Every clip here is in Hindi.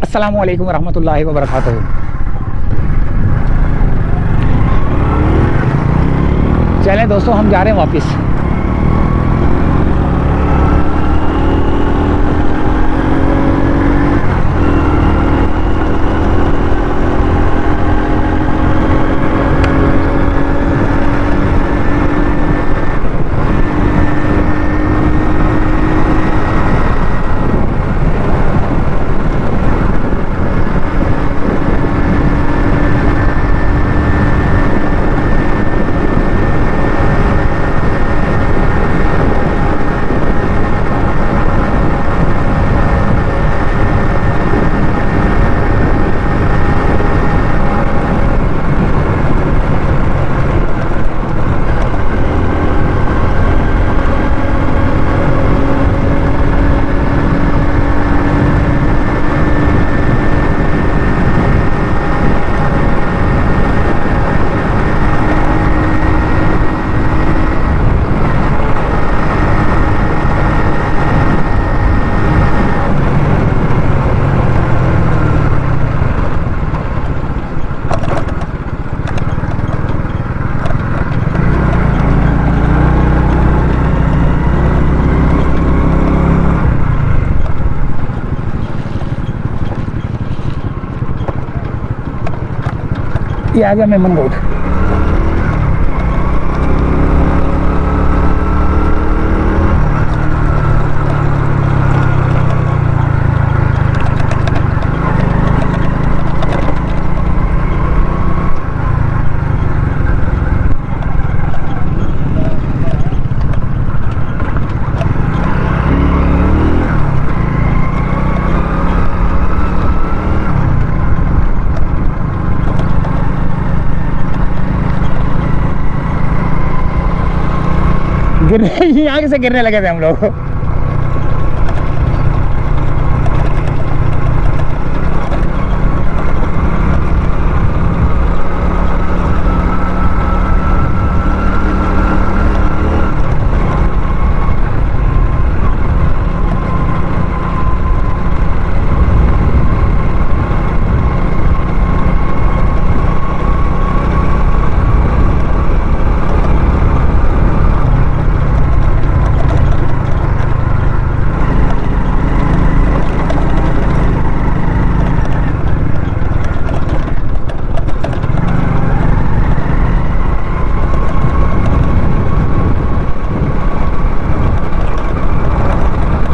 अस्सलामु अलैकुम रहमतुल्लाहि व बरकातहू। चलें दोस्तों, हम जा रहे हैं वापस। ये आ गया मेमन रोड। गिरने यहाँ से गिरने लगे थे हम लोग।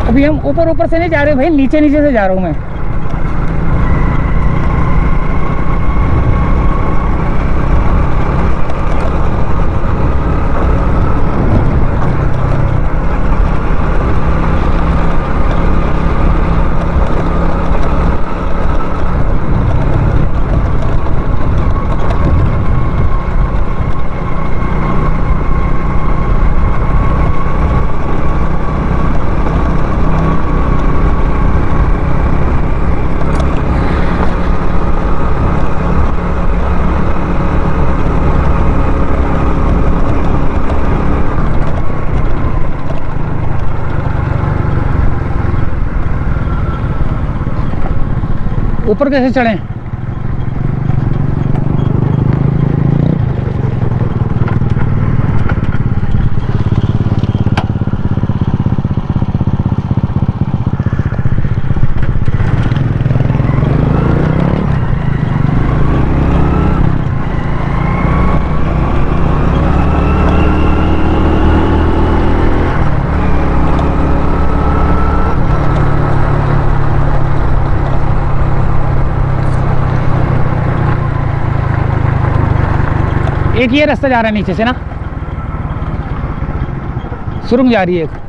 अभी हम ऊपर ऊपर से नहीं जा रहे भाई, नीचे नीचे से जा रहा हूँ मैं। ऊपर कैसे चढ़ें? एक ये रास्ता जा रहा है नीचे से ना, सुरंग जा रही है एक।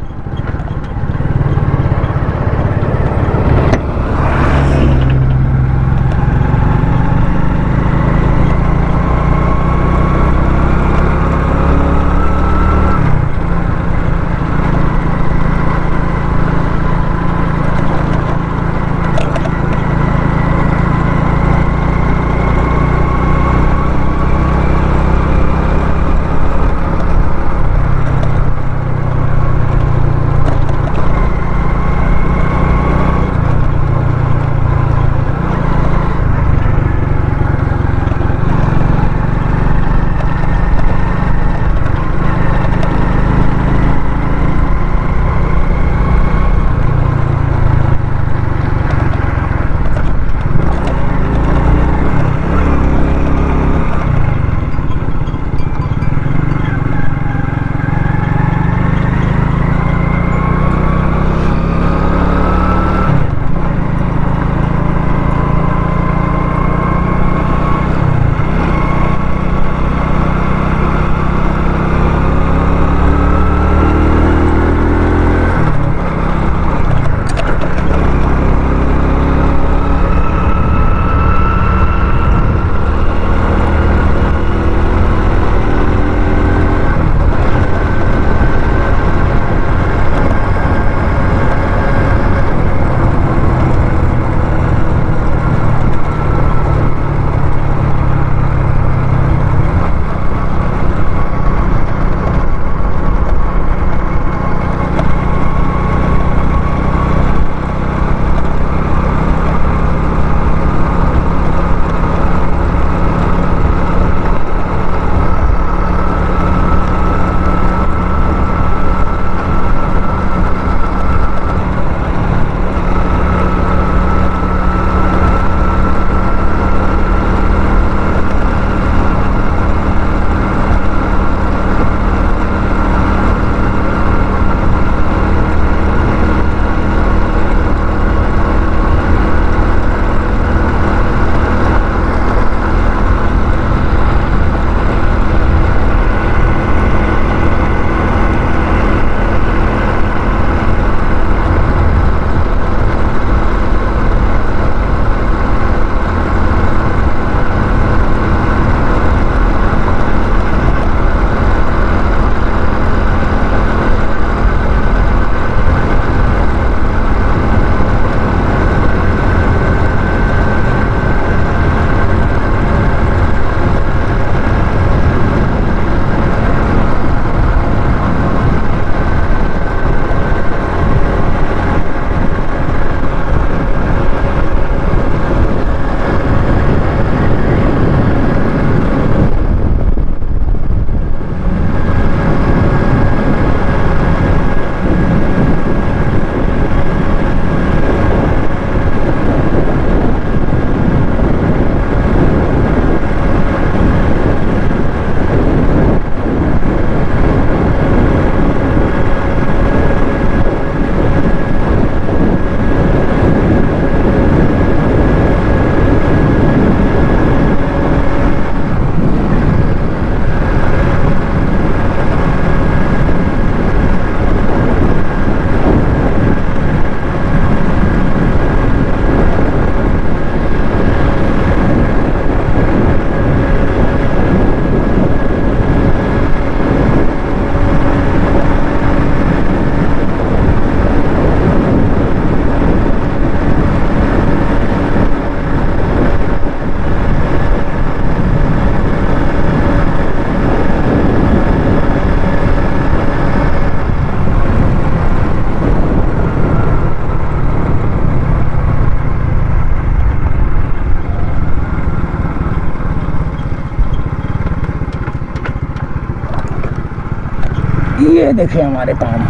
ये देखे हमारे काम।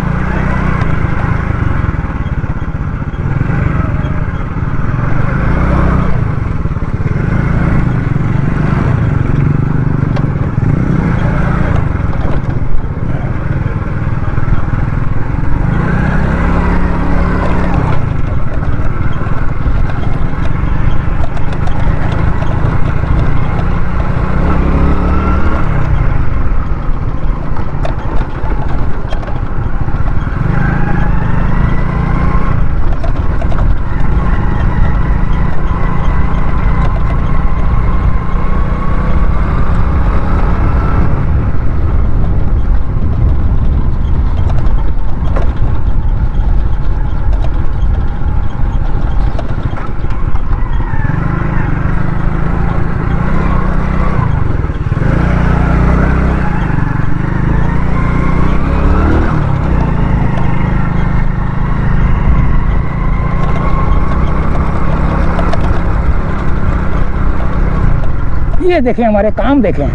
ये देखें हमारे काम देखें।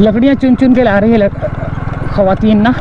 लकड़ियाँ चुन चुन के ला रही है खवातीन ना।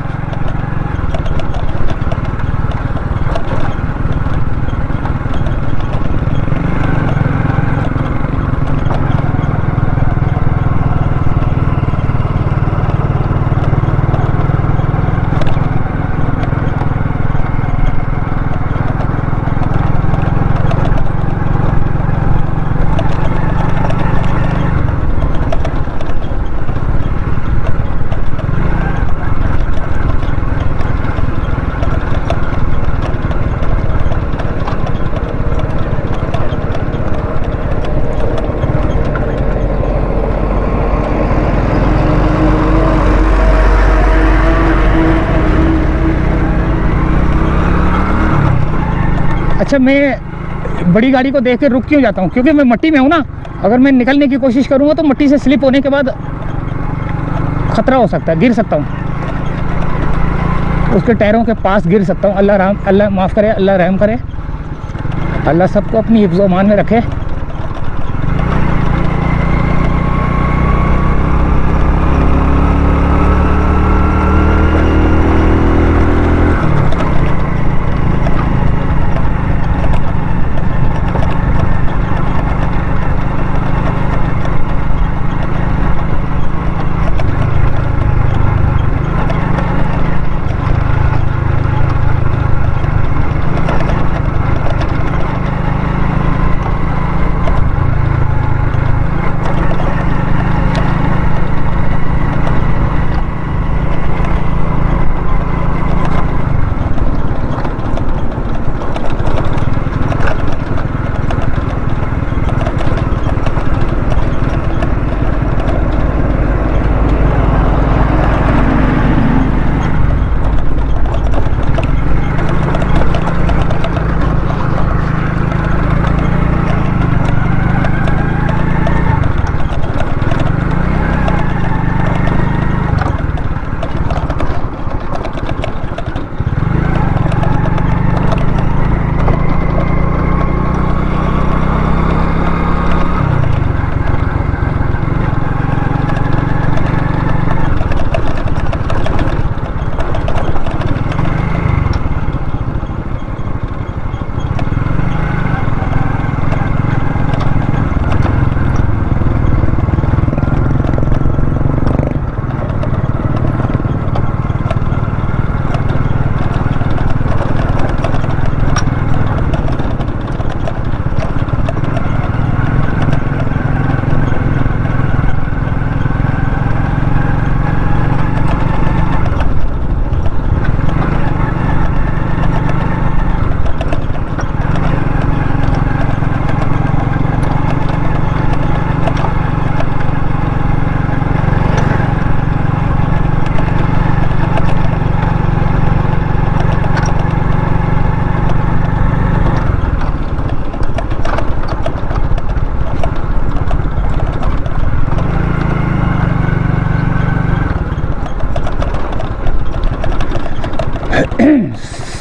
अच्छा, मैं बड़ी गाड़ी को देख के रुक क्यों जाता हूँ? क्योंकि मैं मट्टी में हूँ ना। अगर मैं निकलने की कोशिश करूँगा तो मट्टी से स्लिप होने के बाद खतरा हो सकता है, गिर सकता हूँ, उसके टायरों के पास गिर सकता हूँ। अल्लाह माफ़ करे, अल्लाह रहम करे, अल्लाह सबको अपनी हिफ्ज़-ओ अमान में रखे।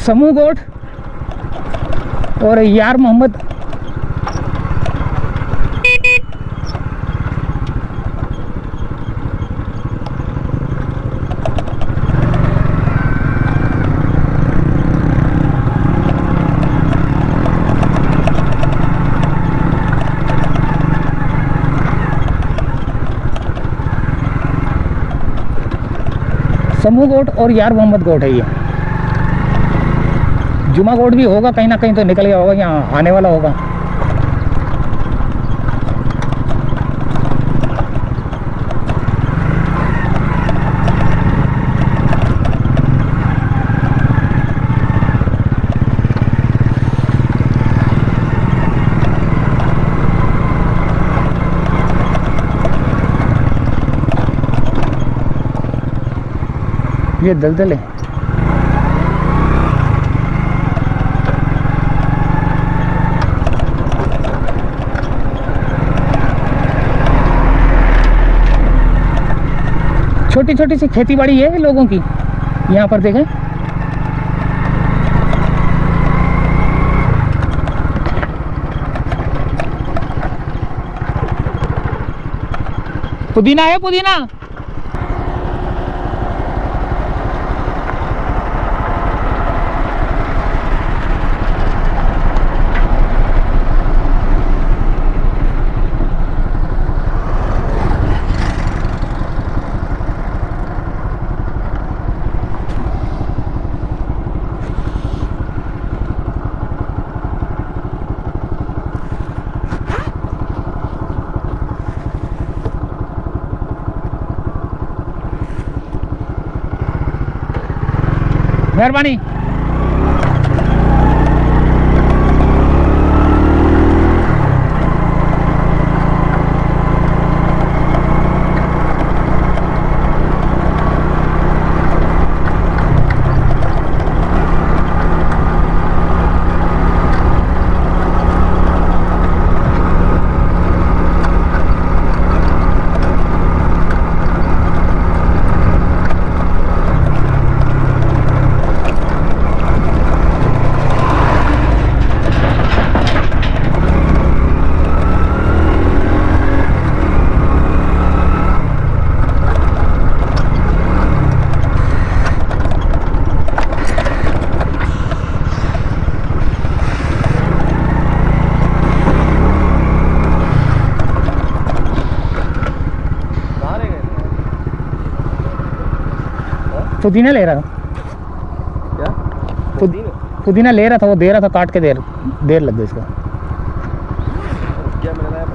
समूह गोट और यार मोहम्मद समूह गोट और यार मोहम्मद गोट है। ये जुमा गोट भी होगा कहीं ना कहीं तो निकल गया होगा, यहाँ आने वाला होगा। ये दलदल है। छोटी छोटी सी खेती बाड़ी है लोगों की यहाँ पर, देखें। पुदीना है, पुदीना। मेहरबानी। पुदीना ले रहा था। क्या पुदीना ले रहा था, वो दे रहा था काट के, देर लग गई इसको। क्या मैंने लाया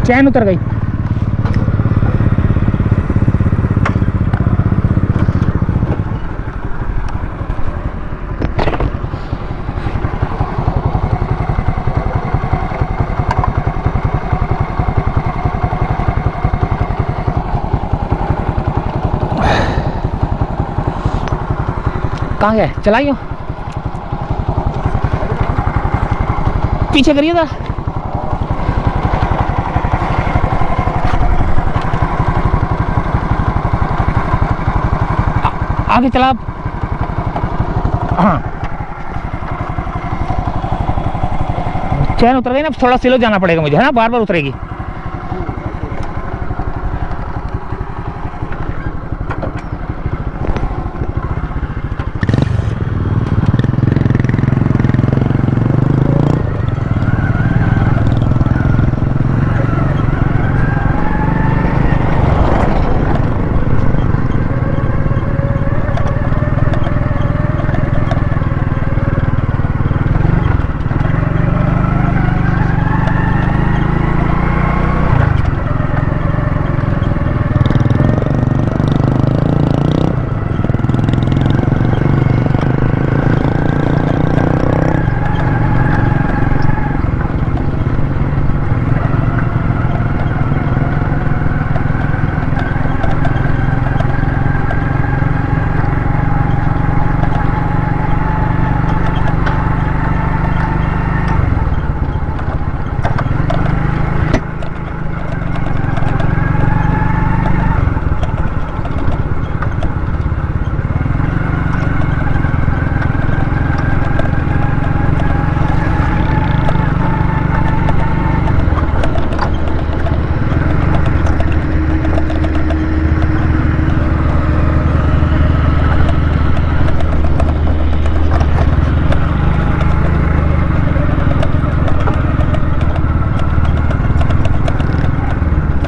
चैन उतर गई। कहाँ गए? चलाइयो पीछे करिए था। आगे चला। हाँ चैन उतर गई ना, थोड़ा स्लो जाना पड़ेगा मुझे, है ना, बार बार उतरेगी।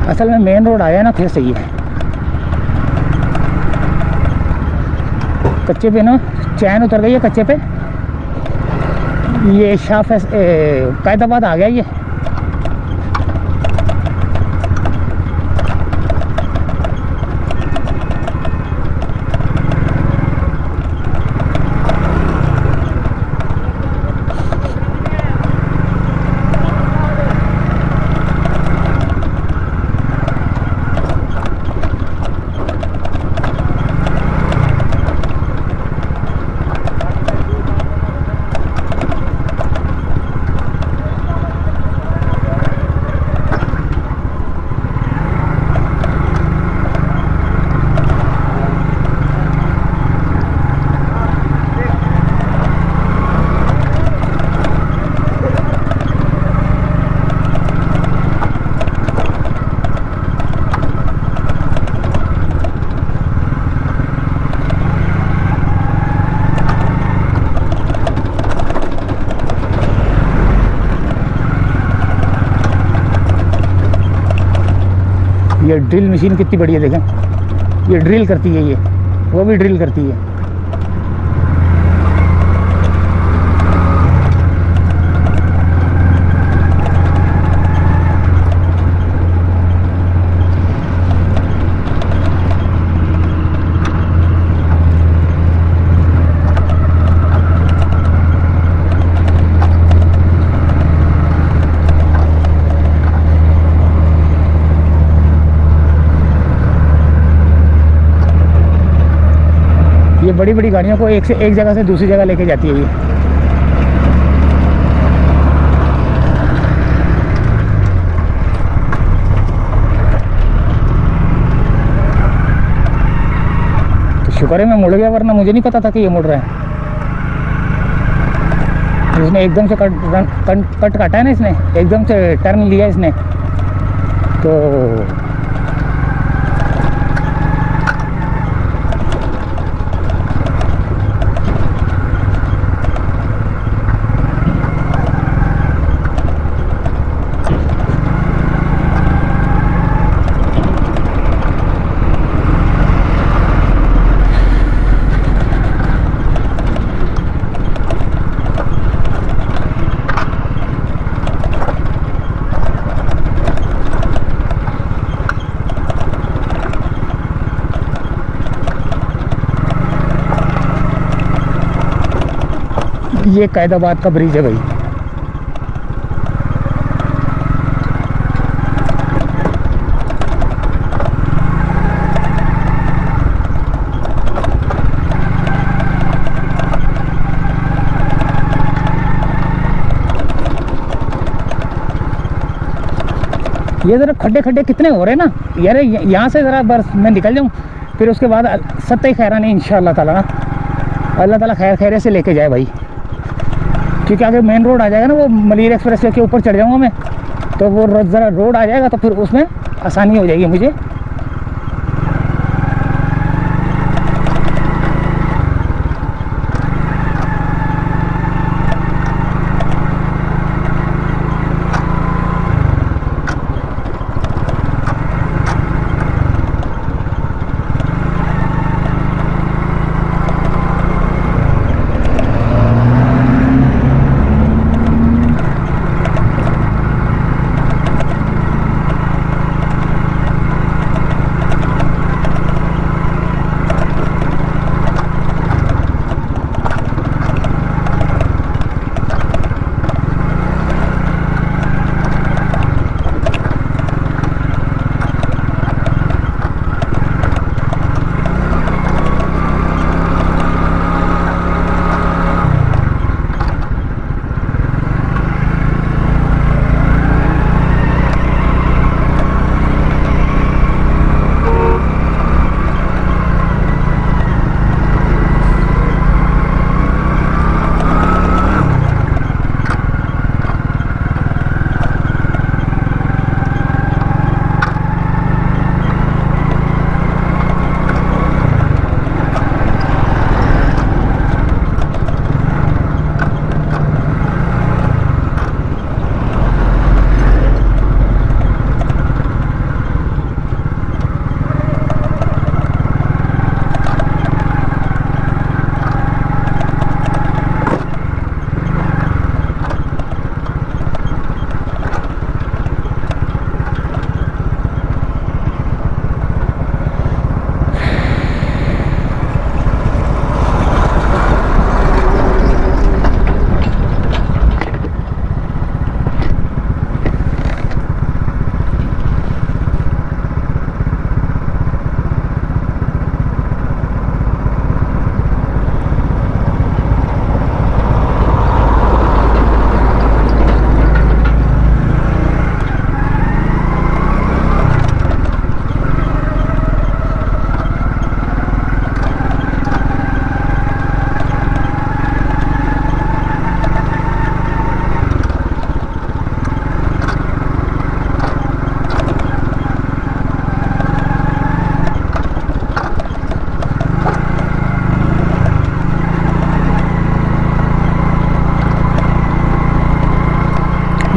असल में मेन रोड आया ना, फिर सही है। कच्चे पे ना चैन उतर गई है कच्चे पे। ये कैदाबाद आ गया ये। ये ड्रिल मशीन कितनी बड़ी है देखें, ये ड्रिल करती है, ये वो भी ड्रिल करती है। ये बड़ी बड़ी गाड़ियों को एक जगह से दूसरी जगह लेके जाती है ये। तो शुक्र है मैं मुड़ गया, वरना मुझे नहीं पता था कि ये मुड़ रहा है। इसने एकदम से कट काटा है ना, इसने एकदम से टर्न लिया इसने, तो ये कैदाबाद का ब्रिज है भाई। ये ज़रा खड्डे खड्डे कितने हो रहे हैं ना यार, यहाँ से ज़रा बस मैं निकल जाऊँ, फिर उसके बाद सत्ता खैरा नहीं इंशाअल्लाह ताला ना, अल्लाह ताला खैर खैरे से लेके जाए भाई। क्योंकि अगर मेन रोड आ जाएगा ना, वो मलिर एक्सप्रेस के ऊपर चढ़ जाऊँगा मैं, तो वो ज़रा रोड आ जाएगा तो फिर उसमें आसानी हो जाएगी मुझे।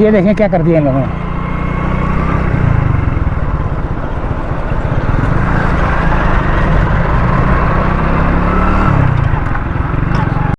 ये देखें क्या कर दिया इन लोगों ने।